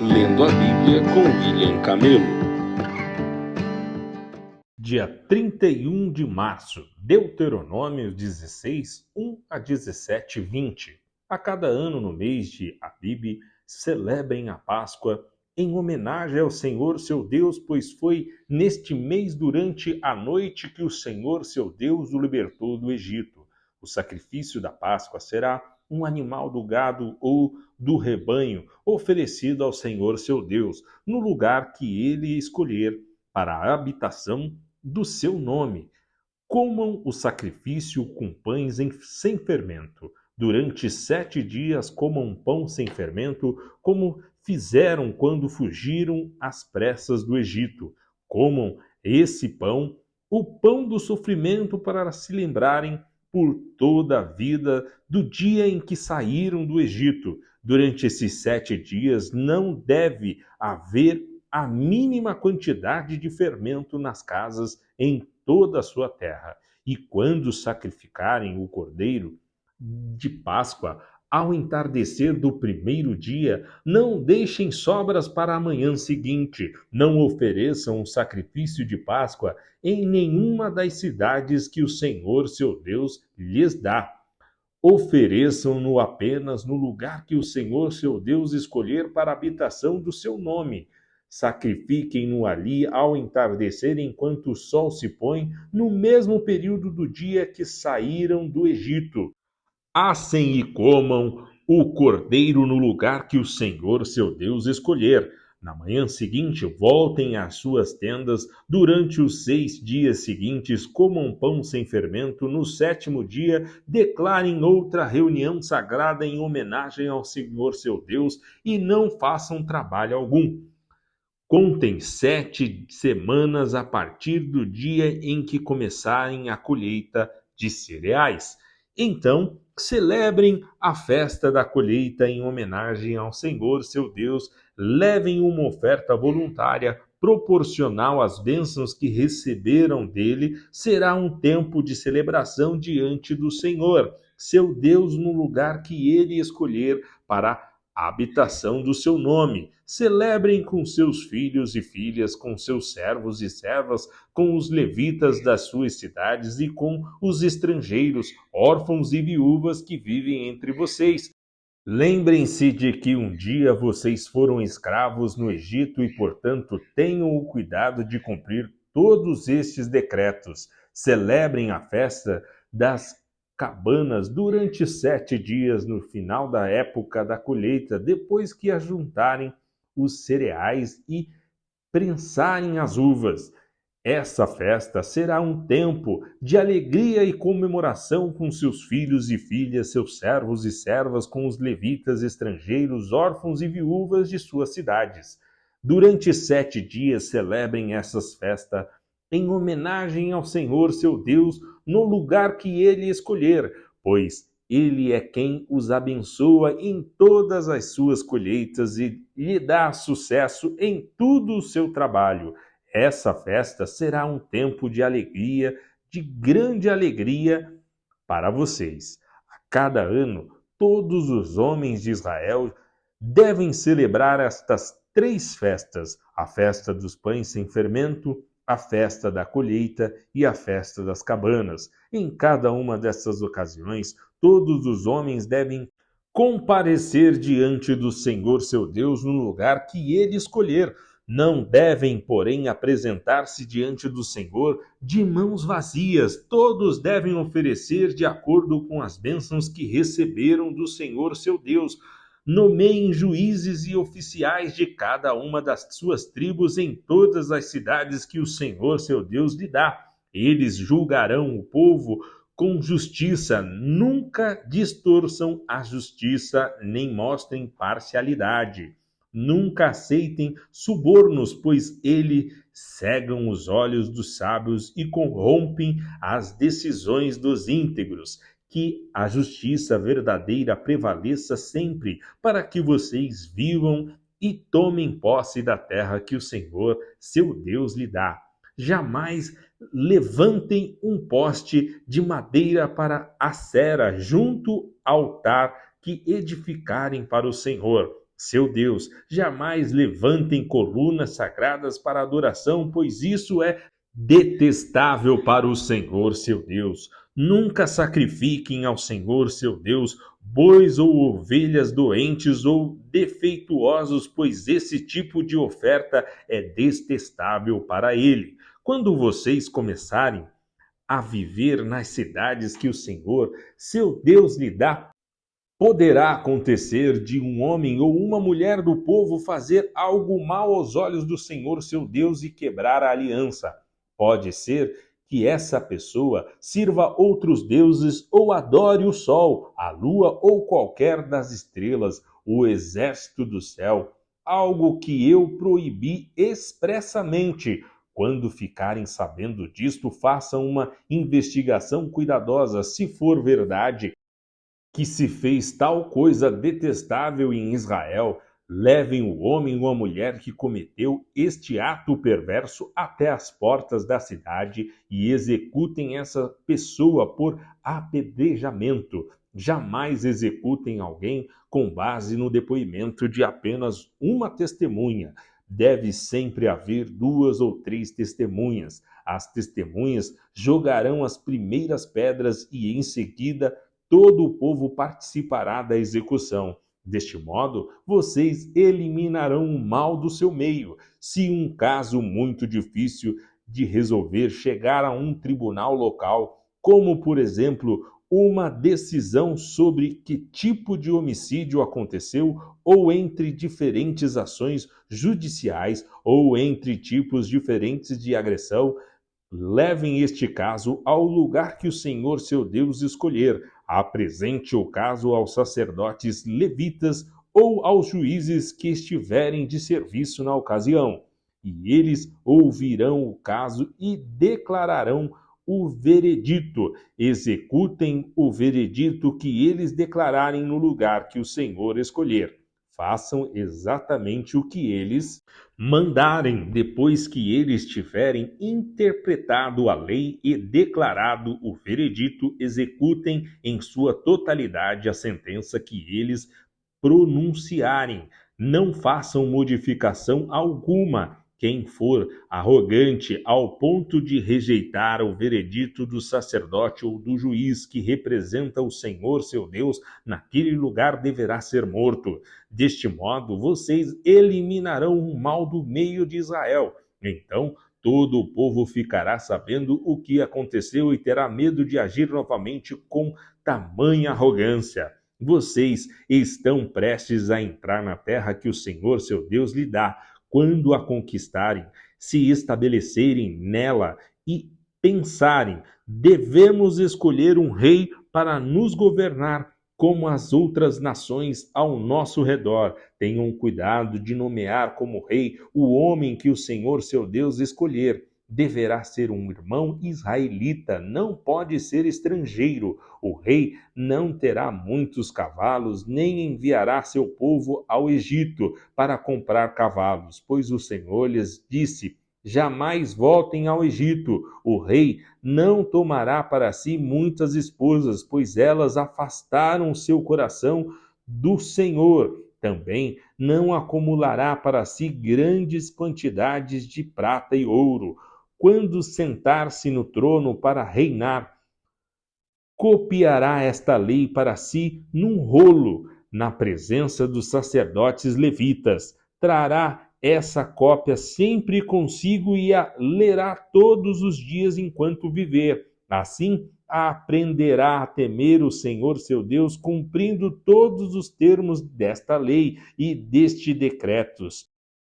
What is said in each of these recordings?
Lendo a Bíblia com William Camelo. Dia 31 de março, Deuteronômio 16, 1 a 17, 20. A cada ano no mês de Abib, celebrem a Páscoa em homenagem ao Senhor seu Deus, pois foi neste mês durante a noite que o Senhor seu Deus o libertou do Egito. O sacrifício da Páscoa será um animal do gado ou do rebanho oferecido ao Senhor seu Deus, no lugar que ele escolher para a habitação do seu nome. Comam o sacrifício com pães sem fermento. Durante 7 dias comam pão sem fermento, como fizeram quando fugiram às pressas do Egito. Comam esse pão, o pão do sofrimento, para se lembrarem por toda a vida do dia em que saíram do Egito. Durante esses 7 dias não deve haver a mínima quantidade de fermento nas casas em toda a sua terra. E quando sacrificarem o cordeiro de Páscoa, ao entardecer do primeiro dia, não deixem sobras para a manhã seguinte. Não ofereçam o sacrifício de Páscoa em nenhuma das cidades que o Senhor seu Deus lhes dá. Ofereçam-no apenas no lugar que o Senhor seu Deus escolher para a habitação do seu nome. Sacrifiquem-no ali ao entardecer, enquanto o sol se põe, no mesmo período do dia que saíram do Egito. Assem e comam o cordeiro no lugar que o Senhor seu Deus escolher. Na manhã seguinte, voltem às suas tendas. Durante os 6 dias seguintes, comam pão sem fermento. No 7º dia, declarem outra reunião sagrada em homenagem ao Senhor seu Deus e não façam trabalho algum. Contem 7 semanas a partir do dia em que começarem a colheita de cereais. Então, celebrem a festa da colheita em homenagem ao Senhor seu Deus. Levem uma oferta voluntária proporcional às bênçãos que receberam dele. Será um tempo de celebração diante do Senhor, seu Deus, no lugar que ele escolher para a habitação do seu nome. Celebrem com seus filhos e filhas, com seus servos e servas, com os levitas das suas cidades e com os estrangeiros, órfãos e viúvas que vivem entre vocês. Lembrem-se de que um dia vocês foram escravos no Egito e, portanto, tenham o cuidado de cumprir todos estes decretos. Celebrem a festa das cabanas durante 7 dias no final da época da colheita, depois que ajuntarem os cereais e prensarem as uvas. Essa festa será um tempo de alegria e comemoração com seus filhos e filhas, seus servos e servas, com os levitas, estrangeiros, órfãos e viúvas de suas cidades. Durante 7 dias celebrem essas festas em homenagem ao Senhor seu Deus, no lugar que ele escolher, pois ele é quem os abençoa em todas as suas colheitas e lhe dá sucesso em todo o seu trabalho. Essa festa será um tempo de alegria, de grande alegria para vocês. A cada ano, todos os homens de Israel devem celebrar estas 3 festas: a festa dos pães sem fermento, a festa da colheita e a festa das cabanas. Em cada uma dessas ocasiões, todos os homens devem comparecer diante do Senhor seu Deus no lugar que ele escolher. Não devem, porém, apresentar-se diante do Senhor de mãos vazias. Todos devem oferecer de acordo com as bênçãos que receberam do Senhor seu Deus. Nomeiem juízes e oficiais de cada uma das suas tribos em todas as cidades que o Senhor seu Deus lhe dá. Eles julgarão o povo com justiça. Nunca distorçam a justiça, nem mostrem parcialidade. Nunca aceitem subornos, pois eles cegam os olhos dos sábios e corrompem as decisões dos íntegros. Que a justiça verdadeira prevaleça sempre, para que vocês vivam e tomem posse da terra que o Senhor, seu Deus, lhe dá. Jamais levantem um poste de madeira para Acera junto ao altar que edificarem para o Senhor. seu Deus. Jamais levantem colunas sagradas para adoração, pois isso é detestável para o Senhor, seu Deus. Nunca sacrifiquem ao Senhor, seu Deus, bois ou ovelhas doentes ou defeituosos, pois esse tipo de oferta é detestável para ele. Quando vocês começarem a viver nas cidades que o Senhor, seu Deus, lhe dá, poderá acontecer de um homem ou uma mulher do povo fazer algo mal aos olhos do Senhor, seu Deus, e quebrar a aliança. Pode ser que essa pessoa sirva outros deuses ou adore o sol, a lua ou qualquer das estrelas, o exército do céu, algo que eu proibi expressamente. Quando ficarem sabendo disto, façam uma investigação cuidadosa. Se for verdade que se fez tal coisa detestável em Israel, levem o homem ou a mulher que cometeu este ato perverso até as portas da cidade e executem essa pessoa por apedrejamento. Jamais executem alguém com base no depoimento de apenas uma testemunha. Deve sempre haver 2 ou 3 testemunhas. As testemunhas jogarão as primeiras pedras e, em seguida, todo o povo participará da execução. Deste modo, vocês eliminarão o mal do seu meio. Se um caso muito difícil de resolver chegar a um tribunal local, como, por exemplo, uma decisão sobre que tipo de homicídio aconteceu, ou entre diferentes ações judiciais, ou entre tipos diferentes de agressão, levem este caso ao lugar que o Senhor seu Deus escolher. Apresente o caso aos sacerdotes levitas ou aos juízes que estiverem de serviço na ocasião. E eles ouvirão o caso e declararão o veredito. Executem o veredito que eles declararem no lugar que o Senhor escolher. Façam exatamente o que eles mandarem, depois que eles tiverem interpretado a lei e declarado o veredito, executem em sua totalidade a sentença que eles pronunciarem. Não façam modificação alguma. Quem for arrogante ao ponto de rejeitar o veredito do sacerdote ou do juiz que representa o Senhor seu Deus naquele lugar deverá ser morto. Deste modo, vocês eliminarão o mal do meio de Israel. Então, todo o povo ficará sabendo o que aconteceu e terá medo de agir novamente com tamanha arrogância. Vocês estão prestes a entrar na terra que o Senhor seu Deus lhe dá. Quando a conquistarem, se estabelecerem nela e pensarem, devemos escolher um rei para nos governar como as outras nações ao nosso redor. Tenham cuidado de nomear como rei o homem que o Senhor seu Deus escolher. Deverá ser um irmão israelita, não pode ser estrangeiro. O rei não terá muitos cavalos, nem enviará seu povo ao Egito para comprar cavalos, pois o Senhor lhes disse: jamais voltem ao Egito. O rei não tomará para si muitas esposas, pois elas afastaram seu coração do Senhor. Também não acumulará para si grandes quantidades de prata e ouro. Quando sentar-se no trono para reinar, copiará esta lei para si num rolo, na presença dos sacerdotes levitas. Trará essa cópia sempre consigo e a lerá todos os dias enquanto viver. Assim, aprenderá a temer o Senhor seu Deus, cumprindo todos os termos desta lei e destes decretos.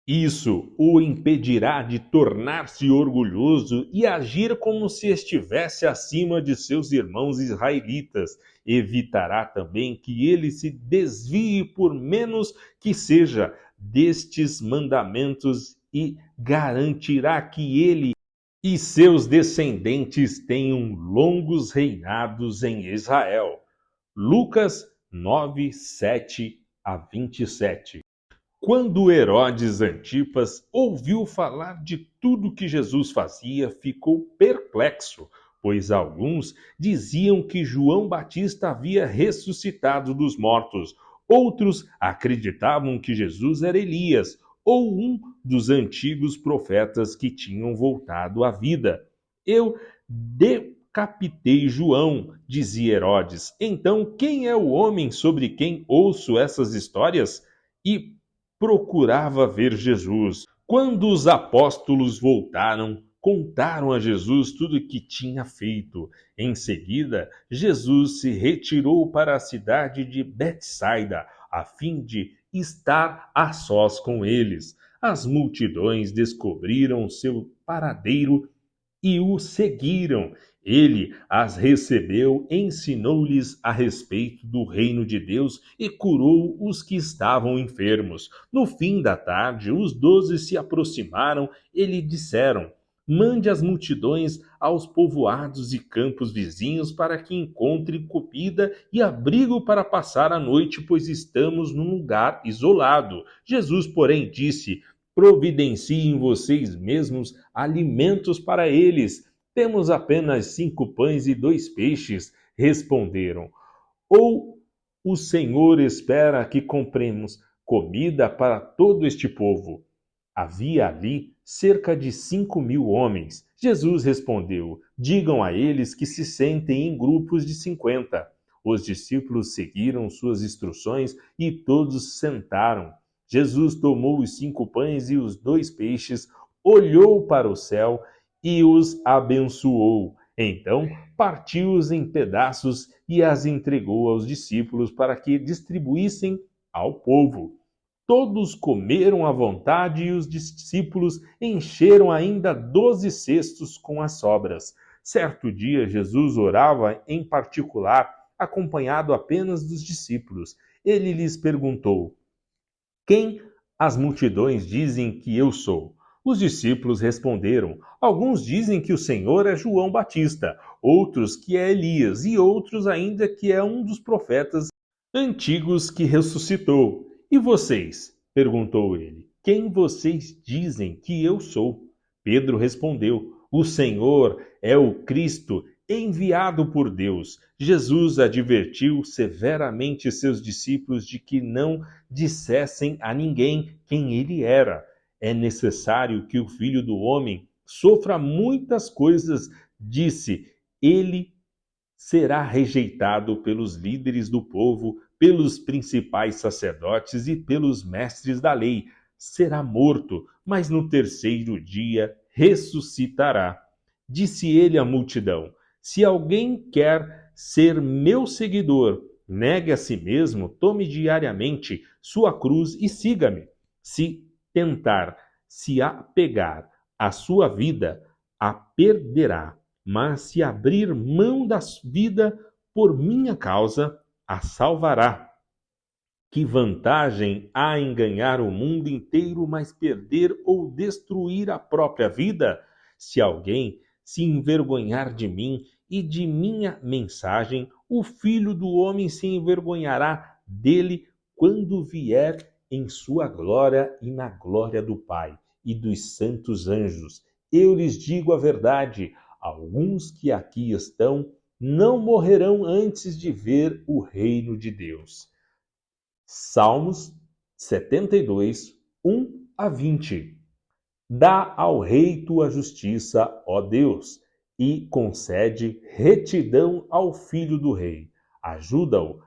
Isso o impedirá de tornar-se orgulhoso e agir como se estivesse acima de seus irmãos israelitas. Evitará também que ele se desvie por menos que seja destes mandamentos e garantirá que ele e seus descendentes tenham longos reinados em Israel. Lucas 9, 7 a 27. Quando Herodes Antipas ouviu falar de tudo que Jesus fazia, ficou perplexo, pois alguns diziam que João Batista havia ressuscitado dos mortos, Outros acreditavam que Jesus era Elias ou um dos antigos profetas que tinham voltado à vida. Eu decapitei João, dizia Herodes. Então, quem é o homem sobre quem ouço essas histórias? E procurava ver Jesus. Quando os apóstolos voltaram, contaram a Jesus tudo o que tinha feito. Em seguida, Jesus se retirou para a cidade de Betsaida, a fim de estar a sós com eles. As multidões descobriram seu paradeiro e o seguiram. Ele as recebeu, ensinou-lhes a respeito do reino de Deus e curou os que estavam enfermos. No fim da tarde, os 12 se aproximaram e lhe disseram: Mande as multidões aos povoados e campos vizinhos para que encontrem comida e abrigo para passar a noite, pois estamos num lugar isolado. Jesus, porém, disse: Providenciem vocês mesmos alimentos para eles. Temos apenas 5 pães e 2 peixes, responderam. Ou o Senhor espera que compremos comida para todo este povo? Havia ali cerca de 5.000 homens. Jesus respondeu: Digam a eles que se sentem em grupos de 50. Os discípulos seguiram suas instruções e todos sentaram. Jesus tomou os 5 pães e os 2 peixes, olhou para o céu e os abençoou. Então partiu-os em pedaços e as entregou aos discípulos para que distribuíssem ao povo. Todos comeram à vontade e os discípulos encheram ainda 12 cestos com as sobras. Certo dia, Jesus orava em particular, acompanhado apenas dos discípulos. Ele lhes perguntou: Quem as multidões dizem que eu sou? Os discípulos responderam: Alguns dizem que o Senhor é João Batista, outros que é Elias e outros ainda que é um dos profetas antigos que ressuscitou. E vocês? Perguntou ele. Quem vocês dizem que eu sou? Pedro respondeu: O Senhor é o Cristo, enviado por Deus. Jesus advertiu severamente seus discípulos de que não dissessem a ninguém quem ele era. É necessário que o Filho do Homem sofra muitas coisas, disse. Ele será rejeitado pelos líderes do povo, pelos principais sacerdotes e pelos mestres da lei. Será morto, mas no terceiro dia ressuscitará. Disse ele à multidão: Se alguém quer ser meu seguidor, negue a si mesmo, tome diariamente sua cruz e siga-me. Se tentar se apegar à sua vida, a perderá. Mas se abrir mão da vida por minha causa, a salvará. Que vantagem há em ganhar o mundo inteiro, mas perder ou destruir a própria vida? Se alguém se envergonhar de mim e de minha mensagem, o Filho do Homem se envergonhará dele quando vier em sua glória e na glória do Pai e dos santos anjos. Eu lhes digo a verdade: alguns que aqui estão não morrerão antes de ver o reino de Deus. Salmos 72, 1 a 20. Dá ao rei tua justiça, ó Deus, e concede retidão ao filho do rei. Ajuda-o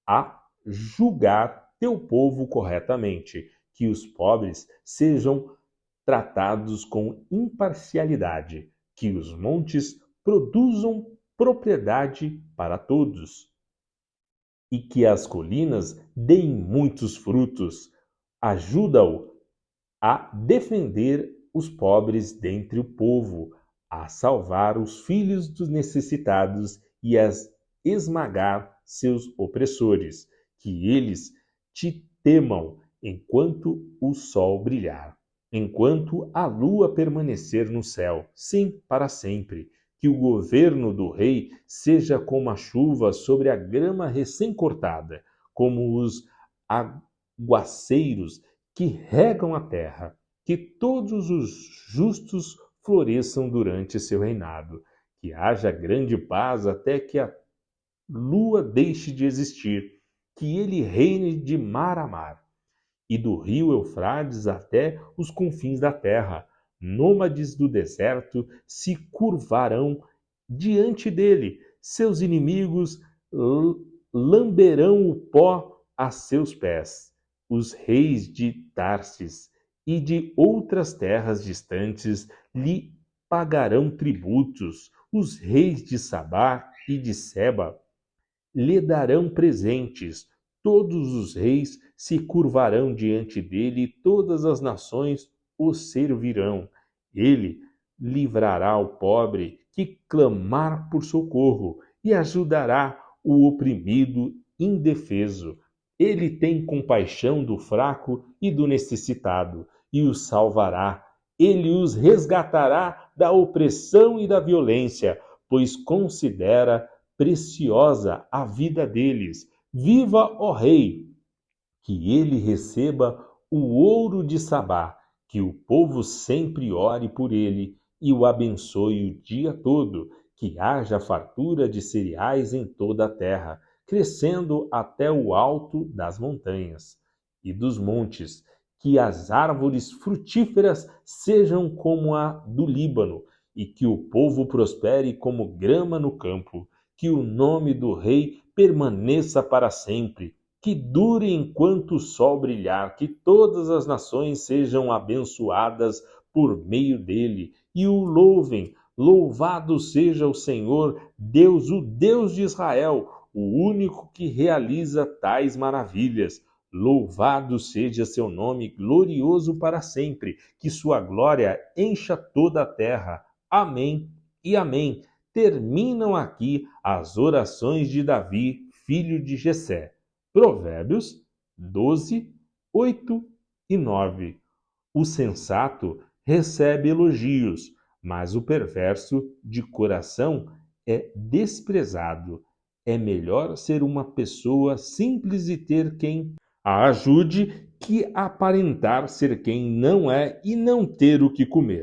a julgar teu povo corretamente, que os pobres sejam tratados com imparcialidade, que os montes produzam propriedade para todos, e que as colinas deem muitos frutos. Ajuda-o a defender os pobres dentre o povo, a salvar os filhos dos necessitados e a esmagar seus opressores, que eles te temam enquanto o sol brilhar, enquanto a lua permanecer no céu, sim, para sempre. Que o governo do rei seja como a chuva sobre a grama recém-cortada, como os aguaceiros que regam a terra. Que todos os justos floresçam durante seu reinado. Que haja grande paz até que a lua deixe de existir. que ele reine de mar a mar, e do rio Eufrates até os confins da terra. Nômades do deserto se curvarão diante dele, seus inimigos lamberão o pó a seus pés. Os reis de Tarsis e de outras terras distantes lhe pagarão tributos. Os reis de Sabá e de Seba lhe darão presentes. Todos os reis se curvarão diante dele e todas as nações o servirão. Ele livrará o pobre que clamar por socorro e ajudará o oprimido indefeso. Ele tem compaixão do fraco e do necessitado e os salvará. Ele os resgatará da opressão e da violência, pois considera preciosa a vida deles. Viva, ó Rei! Que ele receba o ouro de Sabá, que o povo sempre ore por ele e o abençoe o dia todo, que haja fartura de cereais em toda a terra, crescendo até o alto das montanhas e dos montes, que as árvores frutíferas sejam como a do Líbano, e que o povo prospere como grama no campo, que o nome do rei permaneça para sempre, que dure enquanto o sol brilhar, que todas as nações sejam abençoadas por meio dele e o louvem. Louvado seja o Senhor, Deus, o Deus de Israel, o único que realiza tais maravilhas. Louvado seja seu nome, glorioso para sempre, que sua glória encha toda a terra. Amém e amém. Terminam aqui as orações de Davi, filho de Jessé. Provérbios 12, 8 e 9. O sensato recebe elogios, mas o perverso de coração é desprezado. É melhor ser uma pessoa simples e ter quem a ajude que aparentar ser quem não é e não ter o que comer.